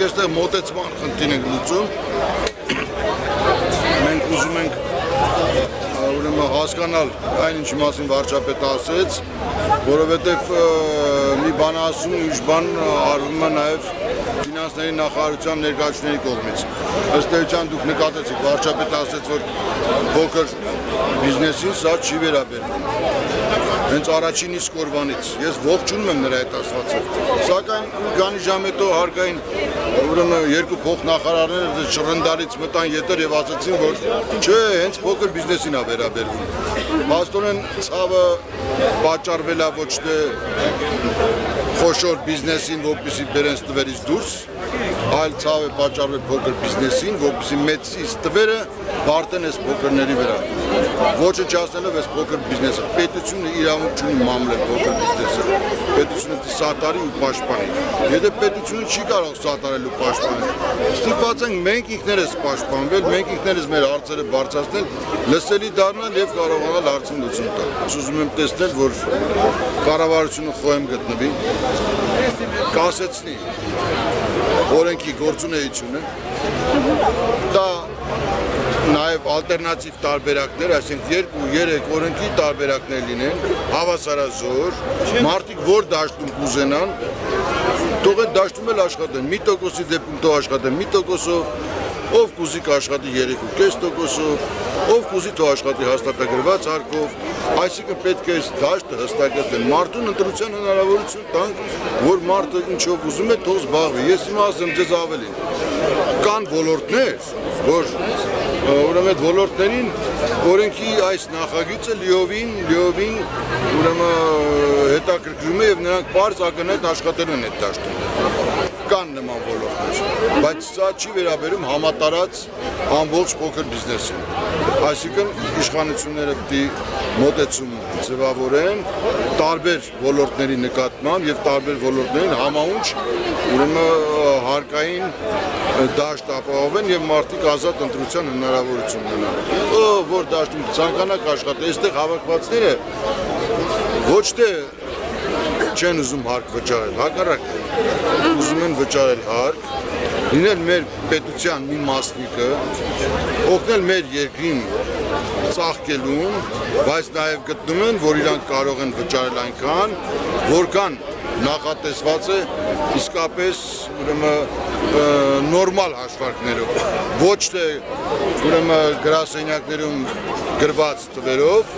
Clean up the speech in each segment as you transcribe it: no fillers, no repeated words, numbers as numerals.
այստեղ մոտեցման խնդիր ենք լուծում։ Մենք ուզում ենք հասկանալ այն ինչի մասին վարչապետը ասեց, որովհետև մի բան ասում, ուրիշ բան արվում է նաև ֆինանսների նախարարության ներկայացուցիչների կողմից։ Ըստ էության դուք նկատեցիք, վարչապետը ասեց, որ փոքր բիզնեսին սա չի վերաբերվում։ Հենց առաջին իսկ օրվանից ես ողջունում եմ նրա այդ ասվածը։ Սակայն քանի ժամ հետո հարկային երկու փոխնախարարներ շռնդալից մտան ետեր եւ ասացին, որ չէ, հենց փոքր բիզնեսին է վերաբերվում։ Փաստորեն ցավը պատճառվել է ոչ թե խոշոր բիզնեսին, որպեսզի բերեն ստվերից դուրս, այլ ցավ է պատճառվել փոքր բիզնեսին, որպեսզի մեծից ստվերը բարտեն այս փոքրների վրա։ Ոչը չասելով այս փոքր բիզնեսը, պետությունը իրավունք չունի մամլել փոքր բիզնեսը, պետությունը սատարի ու պաշտպանի։ Եթե պետությունը չի կարող սատարել ու պաշտպանել, ստիպված ենք մենք ինքներս պաշտպանվել, մենք ինքներս մեր հարցերը բարձրացնել, լսելի դառնալ եւ կարողանալ հարցին լուծում տալ։ Ուզում եմ տեսնել, որ կառավարությունը խոհեմ գտնվի, կասեցնի օրենքի գործունեությունը, դա նաև ալտերնատիվ տարբերակներ, այսինքն 2-3 օրենքի տարբերակներ լինեն, հավասարազոր, մարդիկ որ դաշտում կուզենան, թող այդ դաշտում էլ աշխատեն, 1%-ի դեպքում թող աշխատեն 1%-ով, ով կուզի կաշխատի 3.5%-ով, ով կուզի թող աշխատի հաստատագրված հարկով, այսինքն պետք է այս դաշտը հստակեցնել, մարդուն ընտրության հնարավորություն տանք, որ մարդը ինչով ուզում է թող զբաղվի։ Ես հիմա ասեմ ձեզ ավելին, կան ոլորտներ, որ ուրեմն այդ ոլորտներին օրենքի այս նախագիծը լիովին հետաքրքրում է եւ նրանք բարձ ակնհայտ աշխատել են այդ դաշտում։ Կան նման ոլորտներ, բայց սա չի վերաբերում համատարած ամբողջ փոքր բիզնեսին։ Այսինքն իշխանությունները պիտի մոտեցում ձևավորեն տարբեր ոլորտների նկատմամբ եւ տարբեր ոլորտներին համահունչ հարկային դաշտ ապահովեն եւ մարդիկ ազատ ընտրության հնարավորություն ունենան։ Որ դաշտում ցանկանա աշխատել, այստեղ հավաքվածները ոչ թե չեն ուզում հարկ վճարել, հակառակը ուզում են վճարել հարկ, լինել մեր պետության մի մասնիկը, օգնել մեր երկրին ծաղկելուն, բայց նաև գտնում են, որ իրանք կարող են վճարել այնքան, որքան նախատեսված է իսկապես նորմալ հաշվարկներով, ոչ թե գրասենյակներում գրված տվերով,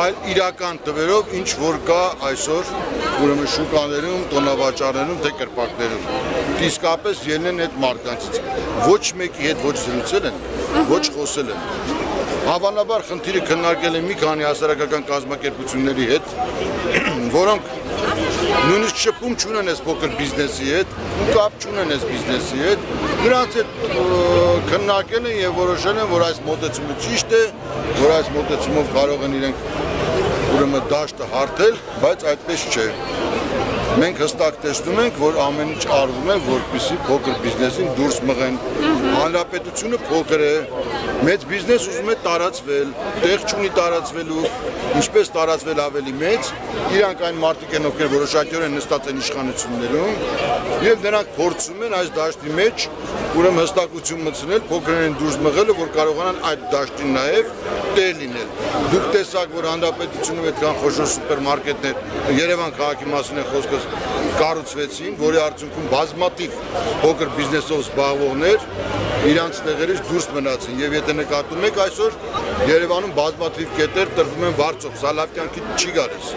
այլ իրական տվերով, ինչ որ կա այսօր շուկաներում, տոնավաճառներում, թե կրպակներում։ Իսկապես ելնեն այդ մարդկանցից։ Ոչ մեկի հետ ոչ զրուցել են, ոչ խոսել են։ Հավանաբար խնդիրը քննարկել են մի քանի հասարակական կազմակերպությունների հետ, որոնք նույնիսկ շփում չունեն այս փոքր բիզնեսի հետ, կապ չունեն այս բիզնեսի հետ, նրանց հետ քննարկել են եւ որոշել են, որ այս մոտեցումը ճիշտ է, որ այս մոտեցումով կարող են իրենք դաշտը հարթել, բայց այդպես չէ։ Մենք հստակ տեսնում ենք, որ ամեն ինչ արվում է, որպեսզի փոքր բիզնեսին դուրս մղեն։ Հանրապետությունը փոքր է, մեծ բիզնես ուզում է տարածվել, տեղ չունի տարածվելու, ինչպես տարածվել ավելի մեծ, իրանք այն մարդիկ են, ովքեր որոշակիորեն նստած են իշխանություններում, եւ նրանք փորձում են այս դաշտի մեջ հստակություն մտցնել, փոքրերին դուրս մղելը, որ կարողանան այդ դաշտին նաեւ տեղ լինել։ Դուք տեսաք, որ հանրապետությունում այդքան խոշոր սուպերմարկետներ Երևան քաղաքի մասին է խոսքը կառուցվեցին, որի արդյունքում բազմաթիվ փոքր բիզնեսով զբաղվողներ իրանց տեղերից դուրս մնացին եւ եթե նկատում եք այսօր Երևանում բազմաթիվ կետեր տրվում են վարձով, սա լավ կյանքի չի գալիս։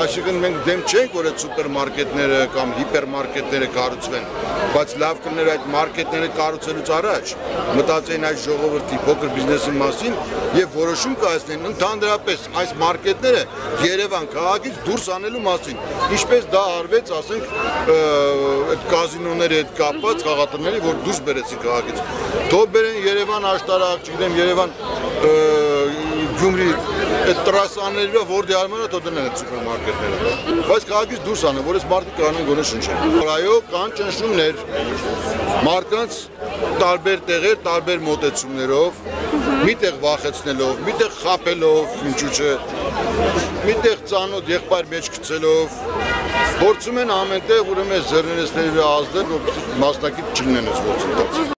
Այսինքն մենք դեմ չենք, որ այդ սուպերմարկետները կամ հիպերմարկետները կառուցվեն, բայց լավ կներ այդ մարկետները կառուցելուց առաջ մտածեին այս ժողովրդի փոքր բիզնեսի մասին եւ որոշում կայացնեն ընդհանրապես այս մարկետները Երևան քաղաքից դուրս անելու մասին։ Ինչպես դա արվեց, ասենք, այդ կազինոների հետ կապված խաղատների, որ դուրս բերեցին քաղաքից։ Թող բերեն Երևան աշտարակ, չգիտեմ, Երևան Գյումրի այդ տրասաները որ դիարմանը դոդեն են սուպերմարկետները։ Բայց քաղաքից դուրս անը, որ այս մարդիկ կանեն գոնե շնչեն։ Այո, կան ճնշումներ։ Մարդկանց տարբեր տեղեր, տարբեր մոտեցումներով, միտեղ վախեցնելով, միտեղ խաբելով, ինչու՞ չէ, միտեղ ծանոթ եղբայր մեջ գցելով, փորձում են ամենտեղ ուրեմն ձեռներեցների վրա ազդել, որպեսզի մասնակից չլինեն այս գործընթացին։